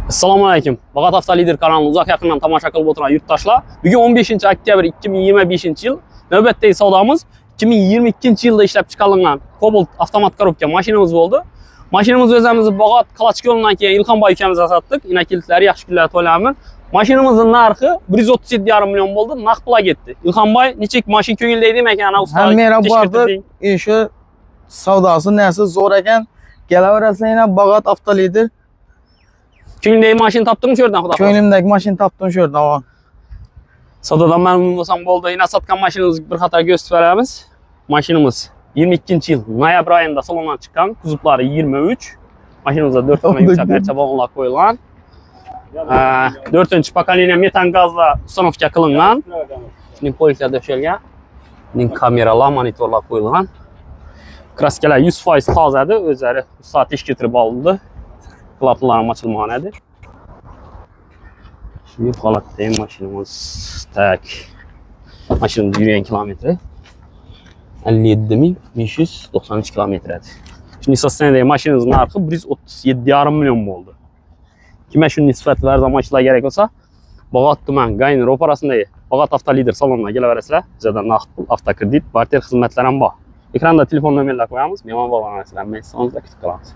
Assalomu alaykum. Bag'at Avtolider kanalini uzoq yaqindan tomosha qilib o'tirgan yurtdoshlar. Bugun 15-oktyabr 2025-yil navbatdagi savdomiz 2022-yilda ishlab chiqarilgan Cobalt avtomat korobka mashinamiz bo'ldi. Mashinamiz o'zimiz Bag'at Qalachiq yo'lidan keyin Ilhomboy ukamizga sotdik. Inakiliklari yaxshi kunlar to'layman. Mashinamizning narxi 137,5 million bo'ldi, naqd pulga ketdi. Ilhomboy, nechik mashina ko'ngildagi ekan, ana usta. Hamma bordi. Shu savdosi narsa zo'r ekan. Kelaverasizlar yana Bag'at Avtolider. Ko'ngildagi mashina topdingmi shu yerdan, xudo xohlasa? Ko'nglimdagi mashina topdim shu yerdan. Savdodan mamnun bo'lsam bo'ldi. Yana sotgan mashinamizga bir qator ko'rsatib beramiz. Mashinamiz 22-yil noyabr oyida salondan chiqqan, kuzuplari 23. Mashinamizda 4 xona yumshoq archa balonlar qo'yilgan. 4-pokoleniya metan gazda ustanovka qilingan. Shunday poliklar döşelgan. Shunday kameralar, monitorlar qo'yilgan. Kraskalar 100% tozadir, o'zlari soat ish ketirib oldi. Platlarim açılmagan edi. Şimdi holatdagi mashinamiz tak. Mashinamiz yurgan kilometri 57.593 kilometr edi. Şimdi sostenidagi mashinamizning narxi 137,5 million bo'ldi. Kimga shunday sifatlarda mashinalar kerak bo'lsa, Bag'at tuman Gayni ro'parasindagi Bag'at Avtolider saloniga kelaverasizlar. Bizda naqd pul, avtokredit, barter xizmatlari ham bor. Ekranda telefon nomerlarini qo'yamiz. Mehmon bo'lgansizlar, men sizlarni kutib qolamiz.